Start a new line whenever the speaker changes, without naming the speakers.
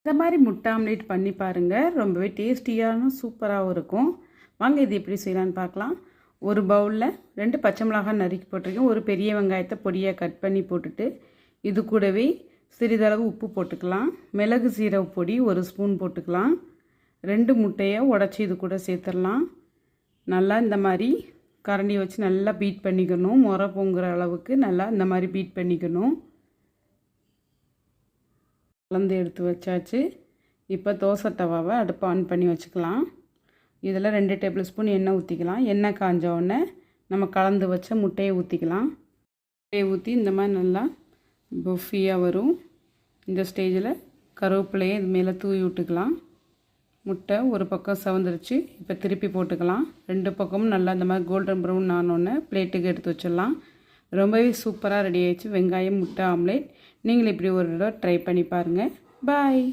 இந்த மாதிரி முட்டை ஆம்லேட் பண்ணி பாருங்கள். ரொம்பவே டேஸ்டியாகவும் சூப்பராகவும் இருக்கும். வாங்க இது எப்படி செய்யலான்னு பார்க்கலாம். ஒரு பவுலில் 2 பச்சை மிளகாய் நறுக்கி போட்டிருக்கேன். ஒரு பெரிய வெங்காயத்தை பொடியாக கட் பண்ணி போட்டுட்டு இது கூடவே சிறிதளவு உப்பு போட்டுக்கலாம். மிளகு சீரக பொடி 1 ஸ்பூன் போட்டுக்கலாம். 2 முட்டையை உடச்சி இது கூட சேர்த்துடலாம். நல்லா இந்த மாதிரி கரண்டி வச்சு நல்லா பீட் பண்ணிக்கணும். முறை பொங்குற அளவுக்கு நல்லா இந்த மாதிரி பீட் பண்ணிக்கணும். கலந்து எடுத்து வச்சாச்சு. இப்போ தோசை தவாவை அடுப்பை ஆன் பண்ணி வச்சுக்கலாம். இதில் 2 டேபிள் ஸ்பூன் எண்ணெய் ஊற்றிக்கலாம். எண்ணெய் காஞ்ச உடனே நம்ம கலந்து வச்ச முட்டையை ஊற்றிக்கலாம். முட்டையை ஊற்றி இந்த மாதிரி நல்லா பஃபியாக வரும். இந்த ஸ்டேஜில் கருவேப்பிலையை இது மேலே தூவி விட்டுக்கலாம். முட்டை ஒரு பக்கம் செவந்துருச்சு. இப்போ திருப்பி போட்டுக்கலாம். 2 பக்கமும் நல்லா இந்த மாதிரி கோல்டன் ப்ரௌன் ஆனோடனே பிளேட்டுக்கு எடுத்து வச்சிடலாம். ரொம்பவே சூப்பராக ரெடி ஆகிடுச்சு வெங்காயம் முட்டை ஆம்லேட். நீங்கள் இப்படி ஒரு தடவை ட்ரை பண்ணி பாருங்கள். பாய்.